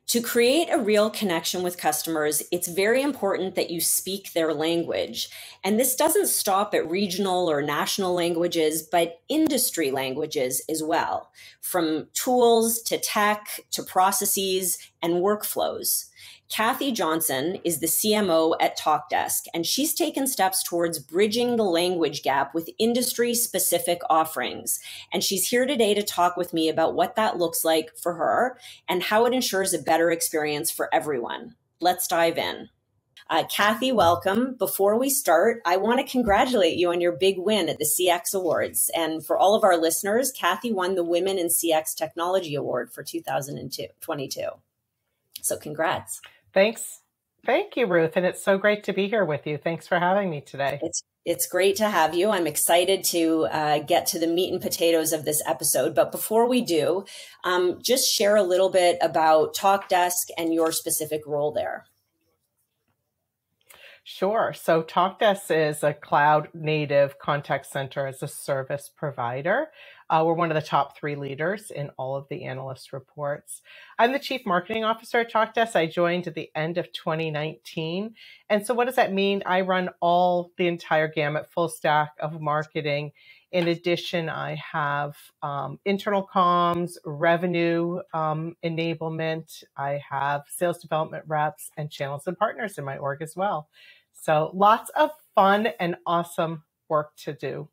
To create a real connection with customers, it's very important that you speak their language. And this doesn't stop at regional or national languages, but industry languages as well, from tools to tech to processes and workflows. Kathie Johnson is the CMO at Talkdesk, and she's taken steps towards bridging the language gap with industry-specific offerings. And she's here today to talk with me about what that looks like for her and how it ensures a better experience for everyone. Let's dive in. Kathie, welcome. Before we start, I want to congratulate you on your big win at the CX Awards. And for all of our listeners, Kathie won the Women in CX Technology Award for 2022. So congrats. Thanks. Thank you, Ruth. And it's so great to be here with you. Thanks for having me today. It's great to have you. I'm excited to get to the meat and potatoes of this episode. But before we do, just share a little bit about Talkdesk and your specific role there. Sure. So Talkdesk is a cloud native contact center as a service provider. We're one of the top 3 leaders in all of the analyst reports. I'm the Chief Marketing Officer at Talkdesk. I joined at the end of 2019. And so what does that mean? I run the entire gamut, full stack of marketing. In addition, I have internal comms, revenue enablement. I have sales development reps and channels and partners in my org as well. So lots of fun and awesome work to do.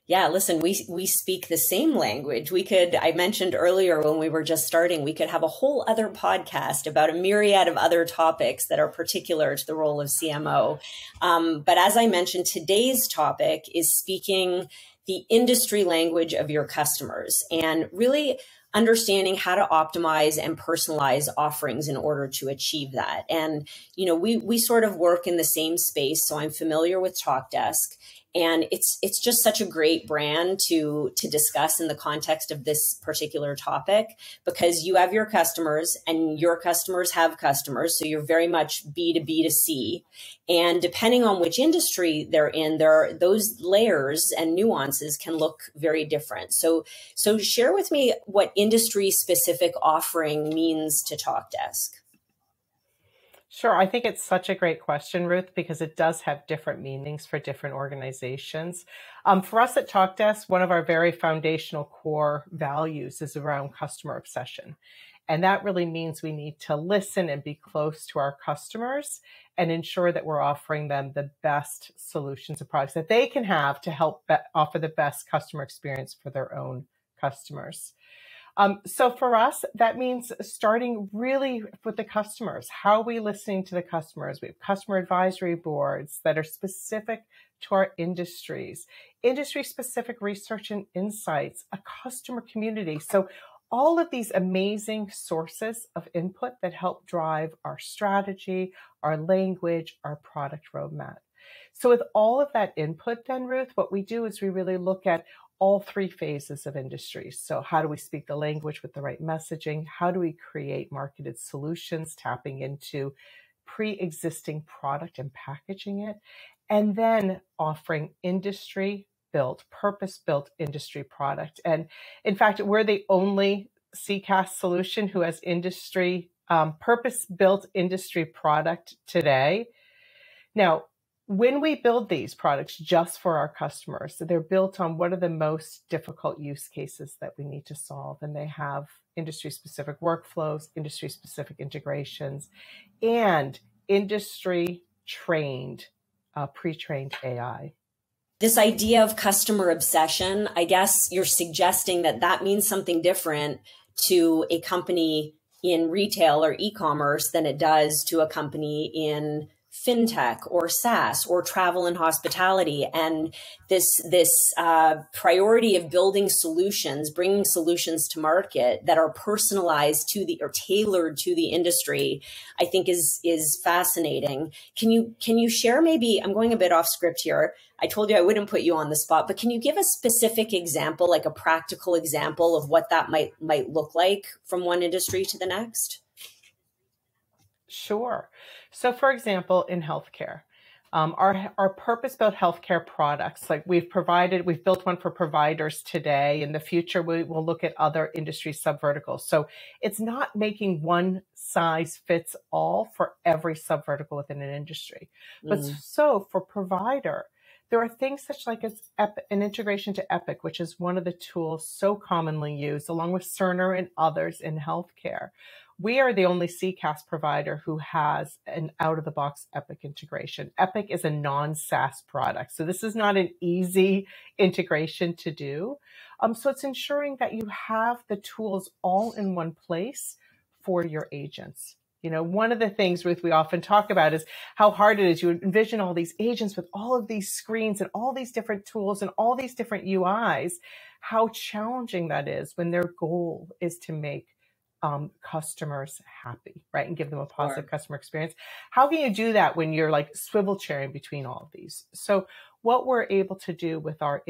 Yeah, listen, we speak the same language. I mentioned earlier when we were just starting, we could have a whole other podcast about a myriad of other topics that are particular to the role of CMO. But as I mentioned, today's topic is speaking the industry language of your customers and really understanding how to optimize and personalize offerings in order to achieve that. And, we sort of work in the same space, so I'm familiar with Talkdesk. And it's just such a great brand to discuss in the context of this particular topic, because you have your customers and your customers have customers. So you're very much B2B2C. And depending on which industry they're in, those layers and nuances can look very different. So share with me what industry specific offering means to Talkdesk. Sure. I think it's such a great question, Ruth, because it does have different meanings for different organizations. For us at Talkdesk, one of our very foundational core values is around customer obsession. And that really means we need to listen and be close to our customers and ensure that we're offering them the best solutions and products that they can have to help offer the best customer experience for their own customers. So for us, that means starting really with the customers. How are we listening to the customers? We have customer advisory boards that are specific to our industries, industry-specific research and insights, a customer community. So all of these amazing sources of input that help drive our strategy, our language, our product roadmap. So with all of that input then, Ruth, what we do is we really look at all 3 phases of industry. So how do we speak the language with the right messaging? How do we create marketed solutions, tapping into pre-existing product and packaging it? And then offering industry-built, purpose-built industry product. And in fact, we're the only CCaaS solution who has purpose-built industry product today. Now, when we build these products just for our customers, so they're built on what are the most difficult use cases that we need to solve. And they have industry-specific workflows, industry-specific integrations, and industry-trained, pre-trained AI. This idea of customer obsession, I guess you're suggesting that means something different to a company in retail or e-commerce than it does to a company in fintech or SaaS or travel and hospitality. And this priority of building solutions, bringing solutions to market that are personalized or tailored to the industry, I think is fascinating. Can you share, maybe, I'm going a bit off script here. I told you I wouldn't put you on the spot, but can you give a specific example, like a practical example of what that might look like from one industry to the next? Sure. So for example, in healthcare, Our purpose-built healthcare products, like we've built one for providers today. In the future, we will look at other industry subverticals. So it's not making one size fits all for every subvertical within an industry. But so for provider, there are things such like an integration to Epic, which is one of the tools so commonly used, along with Cerner and others in healthcare. We are the only CCaaS provider who has an out-of-the-box Epic integration. Epic is a non-SaaS product, so this is not an easy integration to do. So it's ensuring that you have the tools all in one place for your agents. You know, one of the things, Ruth, we often talk about is how hard it is. You envision all these agents with all of these screens and all these different tools and all these different UIs, how challenging that is when their goal is to make customers happy, right? And give them a positive customer experience. How can you do that when you're like swivel chairing between all of these? So what we're able to do with our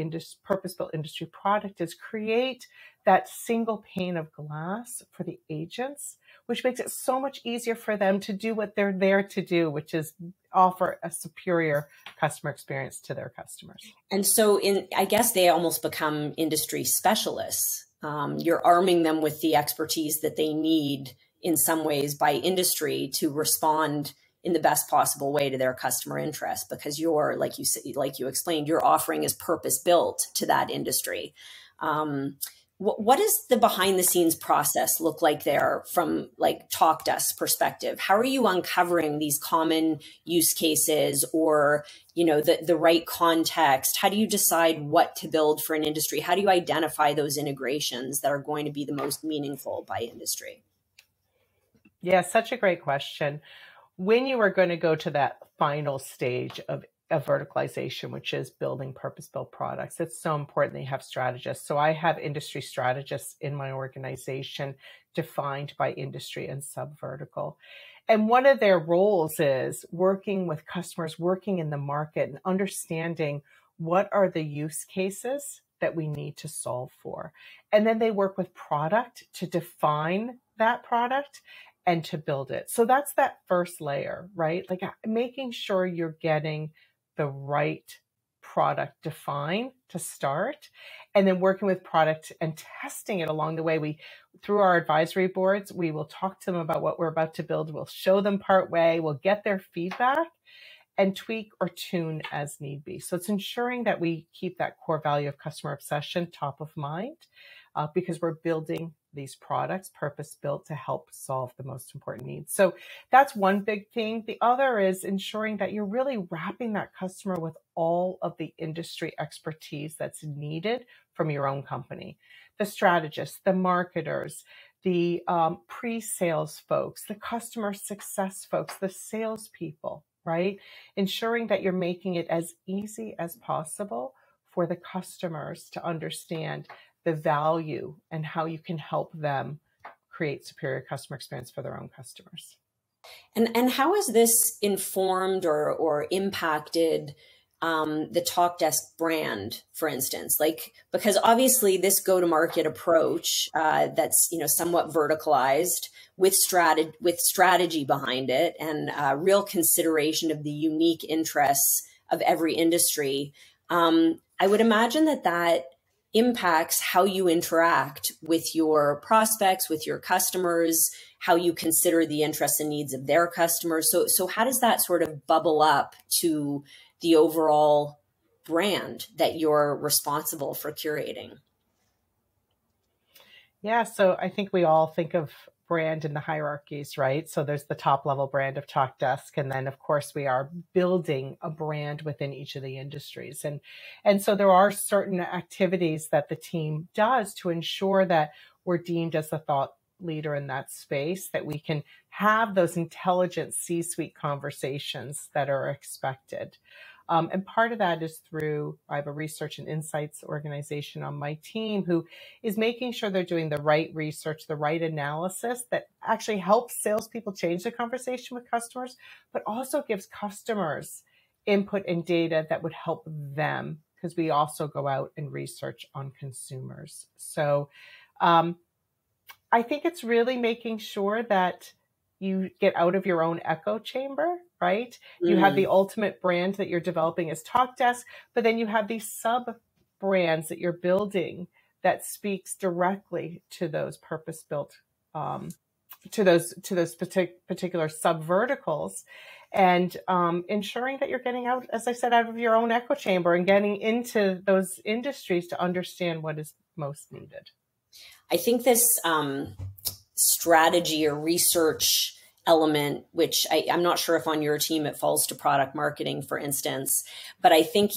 purpose-built industry product is create that single pane of glass for the agents, which makes it so much easier for them to do what they're there to do, which is offer a superior customer experience to their customers. And so I guess they almost become industry specialists. You're arming them with the expertise that they need in some ways by industry to respond in the best possible way to their customer interest, because you're, like you explained, your offering is purpose built to that industry. What does the behind the scenes process look like there from like Talkdesk perspective? How are you uncovering these common use cases or, you know, the right context? How do you decide what to build for an industry? How do you identify those integrations that are going to be the most meaningful by industry? Yeah, such a great question. When you are going to go to that final stage of verticalization, which is building purpose-built products, it's so important that you have strategists. So I have industry strategists in my organization defined by industry and subvertical. And one of their roles is working with customers, working in the market and understanding what are the use cases that we need to solve for. And then they work with product to define that product and to build it. So that's that first layer, right? Like making sure you're getting the right product defined to start, and then working with product and testing it along the way. Through our advisory boards, we will talk to them about what we're about to build. We'll show them part way. We'll get their feedback and tweak or tune as need be. So it's ensuring that we keep that core value of customer obsession top of mind, because we're building these products purpose-built to help solve the most important needs. So that's one big thing. The other is ensuring that you're really wrapping that customer with all of the industry expertise that's needed from your own company. The strategists, the marketers, the pre-sales folks, the customer success folks, the salespeople, right? Ensuring that you're making it as easy as possible for the customers to understand the value and how you can help them create superior customer experience for their own customers. And how has this informed or impacted the Talkdesk brand, for instance? Like, because obviously this go-to-market approach that's, you know, somewhat verticalized with strategy behind it and real consideration of the unique interests of every industry, I would imagine that impacts how you interact with your prospects, with your customers, how you consider the interests and needs of their customers. So how does that sort of bubble up to the overall brand that you're responsible for curating? Yeah, so I think we all think of brand in the hierarchies, right? So there's the top level brand of Talkdesk. And then of course we are building a brand within each of the industries. And so there are certain activities that the team does to ensure that we're deemed as a thought leader in that space, that we can have those intelligent C-suite conversations that are expected. And part of that is through, I have a research and insights organization on my team who is making sure they're doing the right research, the right analysis that actually helps salespeople change the conversation with customers, but also gives customers input and data that would help them, because we also go out and research on consumers. So I think it's really making sure that you get out of your own echo chamber, right? You have the Mm. ultimate brand that you're developing as Talkdesk, but then you have these sub brands that you're building that speaks directly to those purpose-built, to those particular sub verticals, and ensuring that you're getting out, as I said, out of your own echo chamber and getting into those industries to understand what is most needed. I think this strategy or research element, which I'm not sure if on your team it falls to product marketing, for instance, but I think,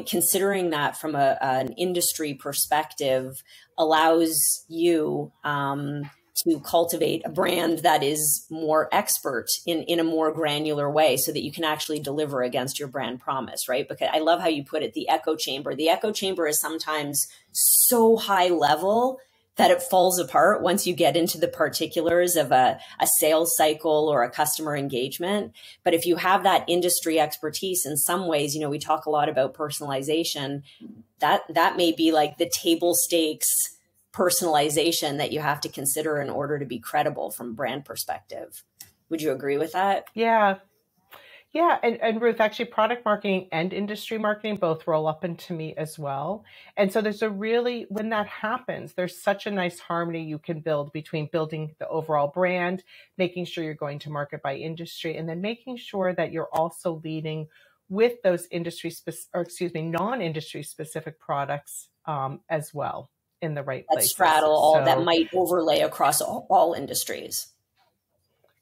considering that from an industry perspective allows you to cultivate a brand that is more expert in a more granular way so that you can actually deliver against your brand promise, right? Because I love how you put it, the echo chamber. The echo chamber is sometimes so high level that it falls apart once you get into the particulars of a sales cycle or a customer engagement. But if you have that industry expertise, in some ways, we talk a lot about personalization, that may be like the table stakes personalization that you have to consider in order to be credible from a brand perspective. Would you agree with that? Yeah. Yeah. And Ruth, actually product marketing and industry marketing both roll up into me as well. And so when that happens, there's such a nice harmony you can build between building the overall brand, making sure you're going to market by industry, and then making sure that you're also leading with those non-industry specific products as well in the right That places. straddle all that might overlay across all industries.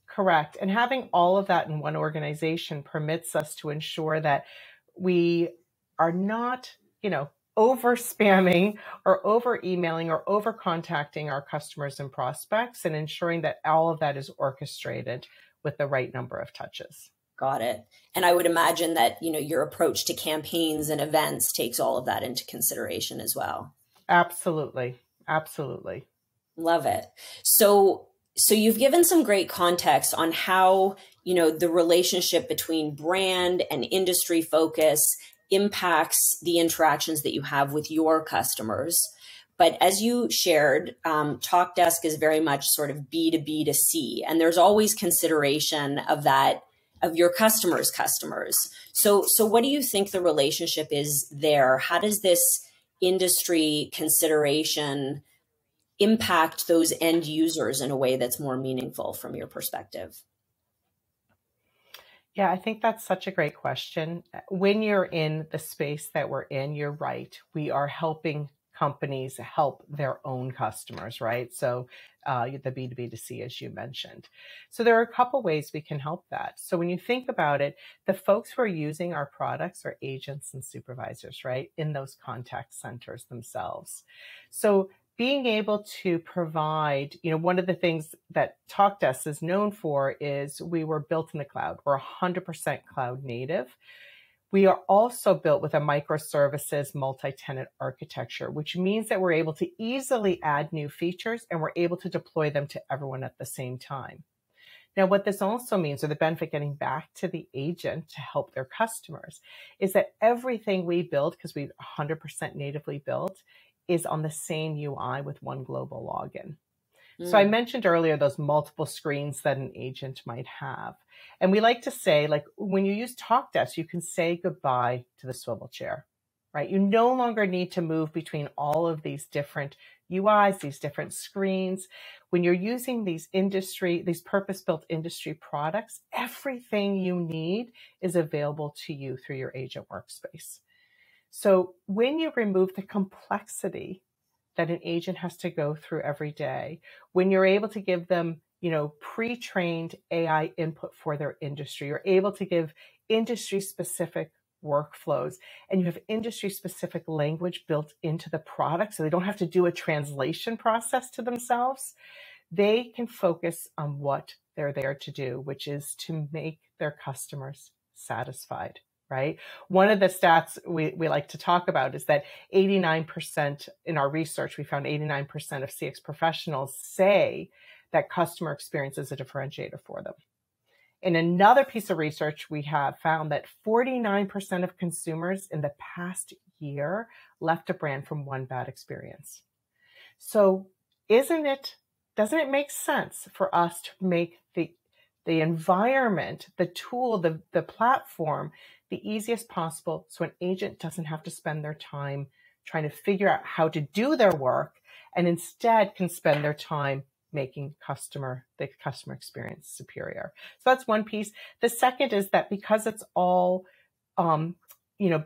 Correct. And having all of that in one organization permits us to ensure that we are not, over spamming or over emailing or over contacting our customers and prospects, and ensuring that all of that is orchestrated with the right number of touches. Got it. And I would imagine that, your approach to campaigns and events takes all of that into consideration as well. Absolutely. Absolutely. Love it. So you've given some great context on how, the relationship between brand and industry focus impacts the interactions that you have with your customers. But as you shared, Talkdesk is very much sort of B2B to C, and there's always consideration of that, of your customers' customers. So what do you think the relationship is there? How does this industry consideration impact those end users in a way that's more meaningful from your perspective? Yeah, I think that's such a great question. When you're in the space that we're in, you're right. We are helping companies help their own customers, right? So the B2B to C, as you mentioned. So there are a couple ways we can help that. So when you think about it, the folks who are using our products are agents and supervisors, right? In those contact centers themselves. So being able to provide, one of the things that Talkdesk is known for is we were built in the cloud. We're 100% cloud native. We are also built with a microservices multi-tenant architecture, which means that we're able to easily add new features and we're able to deploy them to everyone at the same time. Now, what this also means, or the benefit getting back to the agent to help their customers, is that everything we build, because we've 100% natively built, is on the same UI with one global login. So I mentioned earlier those multiple screens that an agent might have. And we like to say, like, when you use Talkdesk, you can say goodbye to the swivel chair, right? You no longer need to move between all of these different UIs, these different screens. When you're using these purpose-built industry products, everything you need is available to you through your agent workspace. So when you remove the complexity that an agent has to go through every day, when you're able to give them, pre-trained AI input for their industry, you're able to give industry-specific workflows, and you have industry-specific language built into the product so they don't have to do a translation process to themselves, they can focus on what they're there to do, which is to make their customers satisfied. Right? One of the stats we like to talk about is that 89% in our research, we found 89% of CX professionals say that customer experience is a differentiator for them. In another piece of research, we have found that 49% of consumers in the past year left a brand from one bad experience. So doesn't it make sense for us to make the the environment, the tool, the platform, the easiest possible, so an agent doesn't have to spend their time trying to figure out how to do their work, and instead can spend their time making the customer experience superior. So that's one piece. The second is that because it's all,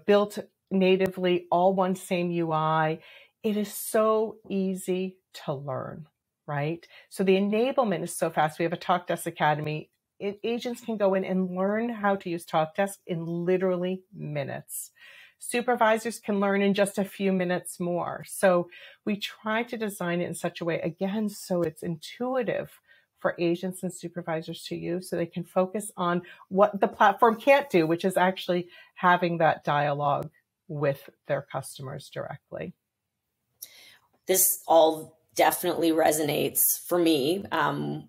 built natively, all one same UI, it is so easy to learn, right? So the enablement is so fast. We have a Talkdesk Academy. Agents can go in and learn how to use Talkdesk in literally minutes. Supervisors can learn in just a few minutes more. So we try to design it in such a way, again, so it's intuitive for agents and supervisors to use, so they can focus on what the platform can't do, which is actually having that dialogue with their customers directly. This all definitely resonates for me.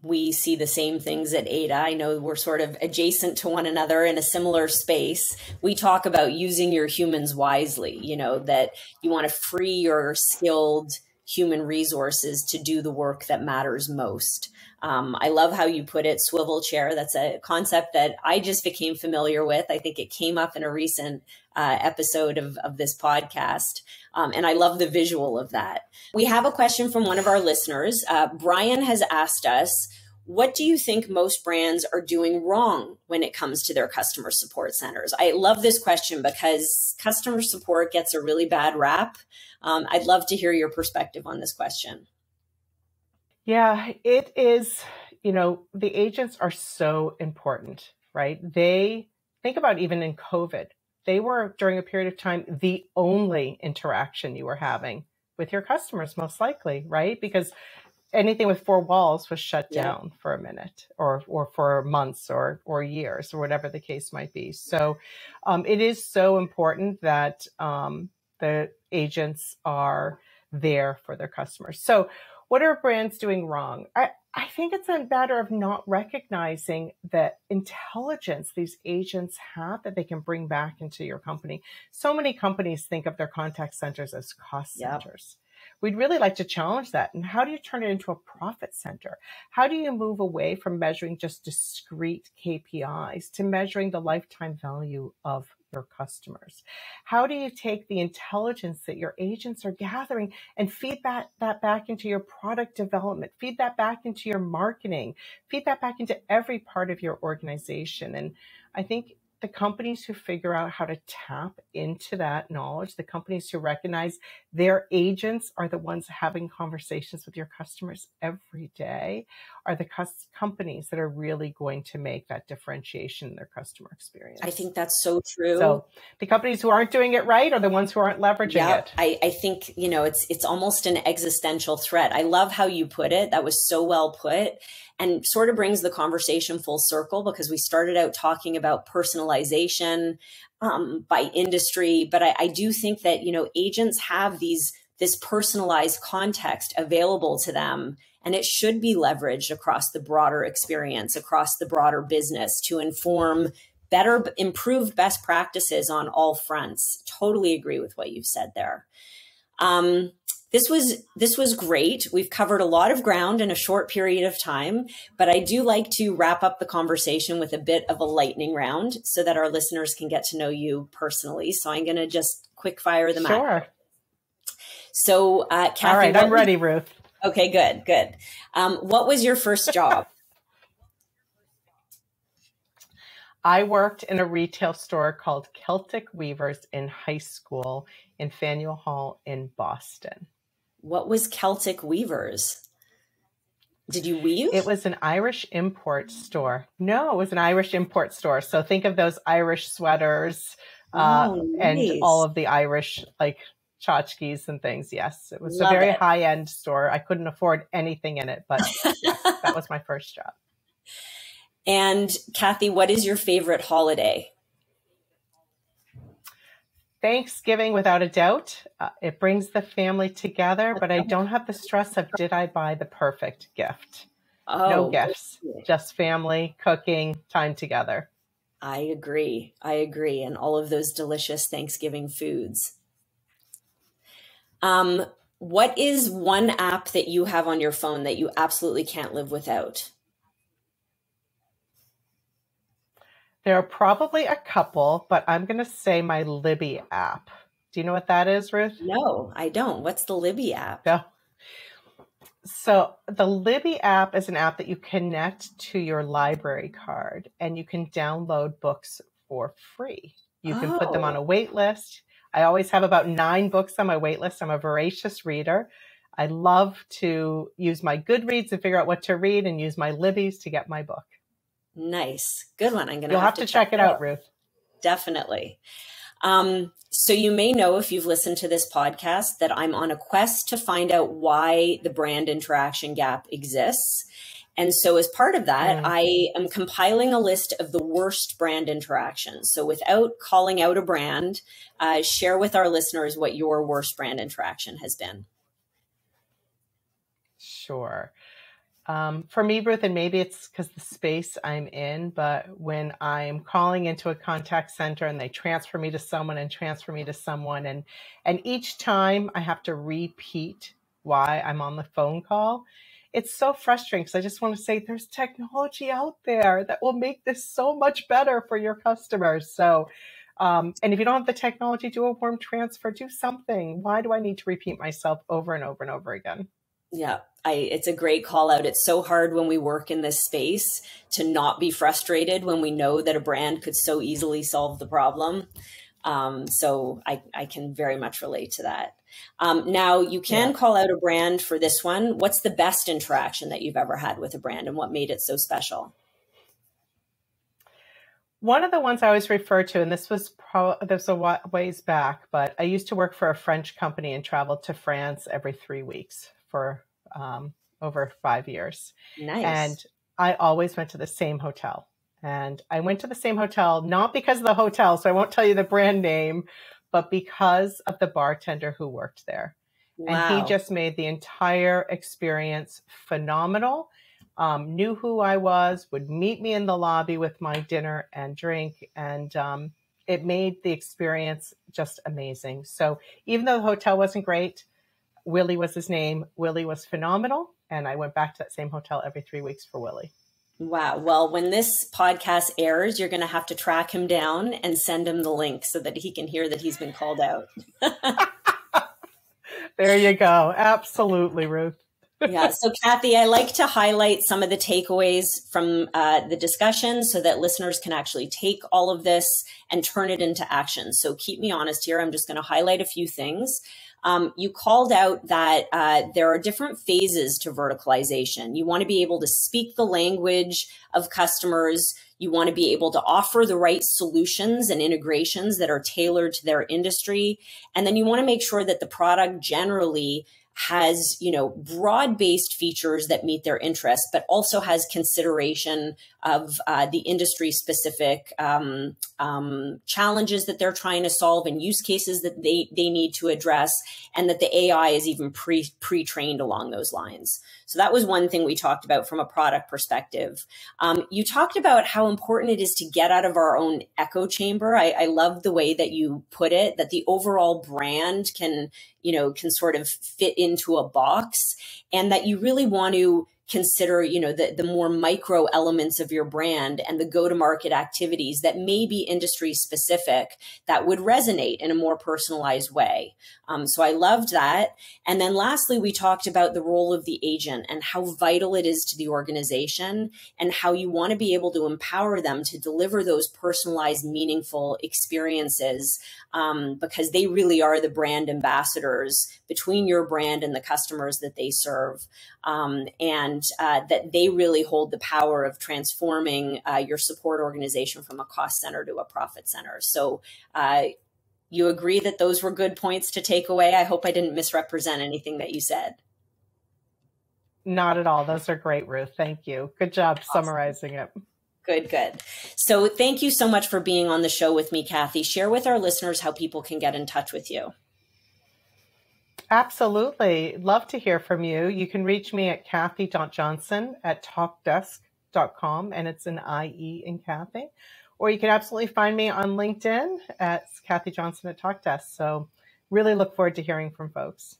We see the same things at Ada. I know we're sort of adjacent to one another in a similar space. We talk about using your humans wisely, that you want to free your skilled human resources to do the work that matters most. I love how you put it, swivel chair. That's a concept that I just became familiar with. I think it came up in a recent episode of this podcast. And I love the visual of that. We have a question from one of our listeners. Brian has asked us, what do you think most brands are doing wrong when it comes to their customer support centers? I love this question because customer support gets a really bad rap. I'd love to hear your perspective on this question. Yeah, it is, the agents are so important, right? They think about even in COVID, they were during a period of time, the only interaction you were having with your customers, most likely, right? Because anything with four walls was shut down for a minute or for months or years or whatever the case might be. So it is so important that the agents are there for their customers. So what are brands doing wrong? I think it's a matter of not recognizing the intelligence these agents have that they can bring back into your company. So many companies think of their contact centers as cost centers. We'd really like to challenge that. And how do you turn it into a profit center? How do you move away from measuring just discrete KPIs to measuring the lifetime value of your customers? How do you take the intelligence that your agents are gathering and feed that back into your product development, feed that back into your marketing, feed that back into every part of your organization? And I think the companies who figure out how to tap into that knowledge, the companies who recognize their agents are the ones having conversations with your customers every day, are the companies that are really going to make that differentiation in their customer experience. I think that's so true. So the companies who aren't doing it right are the ones who aren't leveraging it. I think, it's almost an existential threat. I love how you put it. That was so well put, and sort of brings the conversation full circle, because we started out talking about personalization by industry. But I do think that, agents have this personalized context available to them, and it should be leveraged across the broader experience, across the broader business, to inform improved best practices on all fronts. Totally agree with what you've said there. This was great. We've covered a lot of ground in a short period of time, but I do like to wrap up the conversation with a bit of a lightning round so that our listeners can get to know you personally. So I'm going to just quick fire them out. Sure. So, Kathie, all right, I'm ready, Ruth. Okay, good. What was your first job? I worked in a retail store called Celtic Weavers in high school in Faneuil Hall in Boston. What was Celtic Weavers? Did you weave? It was an Irish import store. No, it was an Irish import store. So think of those Irish sweaters nice. And all of the Irish tchotchkes and things. Yes, it was a very high-end store. I couldn't afford anything in it, but yes, that was my first job. And Kathie, what is your favorite holiday? Thanksgiving, without a doubt. It brings the family together, but I don't have the stress of, did I buy the perfect gift? No gifts, just family, cooking, time together. I agree. And all of those delicious Thanksgiving foods. What is one app that you have on your phone that you absolutely can't live without? There are probably a couple, but I'm going to say my Libby app. Do you know what that is, Ruth? No, I don't. What's the Libby app? No. So the Libby app is an app that you connect to your library card, and you can download books for free. You can put them on a wait list. I always have about 9 books on my wait list. I'm a voracious reader. I love to use my Goodreads and figure out what to read and use my Libby's to get my book. Nice. Good one. I'm going You'll have to check it out, Ruth. Definitely. So you may know, if you've listened to this podcast, that I'm on a quest to find out why the brand interaction gap exists. And so as part of that, I am compiling a list of the worst brand interactions. So without calling out a brand, share with our listeners what your worst brand interaction has been. Sure. For me, Ruth, and maybe it's because the space I'm in, but when I'm calling into a contact center and they transfer me to someone and each time I have to repeat why I'm on the phone call, it's so frustrating because I just want to say there's technology out there that will make this so much better for your customers. So, and if you don't have the technology, do a warm transfer, do something. Why do I need to repeat myself over and over and over again? Yeah, it's a great call out. It's so hard when we work in this space to not be frustrated when we know that a brand could so easily solve the problem. So I can very much relate to that. Now, you can call out a brand for this one. What's the best interaction that you've ever had with a brand, and what made it so special? One of the ones I always refer to, and this was a ways back, but I used to work for a French company and traveled to France every 3 weeks for over 5 years. Nice. And I always went to the same hotel. And I went to the same hotel, not because of the hotel, so I won't tell you the brand name, but because of the bartender who worked there. Wow. And he just made the entire experience phenomenal. Knew who I was, would meet me in the lobby with my dinner and drink. And it made the experience just amazing. So even though the hotel wasn't great, Willie was his name. Willie was phenomenal. And I went back to that same hotel every 3 weeks for Willie. Wow. Well, when this podcast airs, you're going to have to track him down and send him the link so that he can hear that he's been called out. There you go. Absolutely, Ruth. Yeah. So Kathie, I like to highlight some of the takeaways from the discussion so that listeners can actually take all of this and turn it into action. So keep me honest here. I'm just going to highlight a few things. You called out that there are different phases to verticalization. You want to be able to speak the language of customers. You want to be able to offer the right solutions and integrations that are tailored to their industry. And then you want to make sure that the product generally has, broad-based features that meet their interests, but also has consideration of the industry-specific challenges that they're trying to solve and use cases that they need to address, and that the AI is even pre-trained along those lines. So that was one thing we talked about from a product perspective. You talked about how important it is to get out of our own echo chamber. I love the way that you put it, that the overall brand can sort of fit into a box, and that you really want to consider, the more micro elements of your brand and the go-to-market activities that may be industry specific that would resonate in a more personalized way. So I loved that. And then lastly, we talked about the role of the agent and how vital it is to the organization, and how you want to be able to empower them to deliver those personalized, meaningful experiences, because they really are the brand ambassadors between your brand and the customers that they serve. And that they really hold the power of transforming your support organization from a cost center to a profit center. So you agree that those were good points to take away? I hope I didn't misrepresent anything that you said. Not at all. Those are great, Ruth. Thank you. Good job summarizing it. Good. So thank you so much for being on the show with me, Kathie. Share with our listeners how people can get in touch with you. Absolutely. Love to hear from you. You can reach me at Kathie.Johnson@talkdesk.com, and it's an IE in Kathie. Or you can absolutely find me on LinkedIn at Kathie Johnson at Talkdesk. So really look forward to hearing from folks.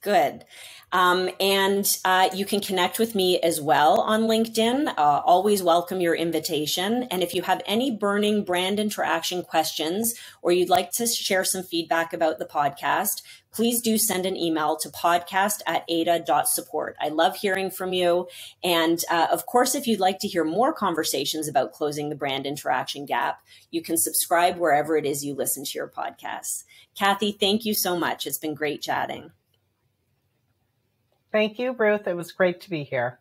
Good. And you can connect with me as well on LinkedIn. Always welcome your invitation. And if you have any burning brand interaction questions, or you'd like to share some feedback about the podcast, please do send an email to podcast@ada.support. I love hearing from you. And of course, if you'd like to hear more conversations about closing the brand interaction gap, you can subscribe wherever it is you listen to your podcasts. Kathie, thank you so much. It's been great chatting. Thank you, Ruth. It was great to be here.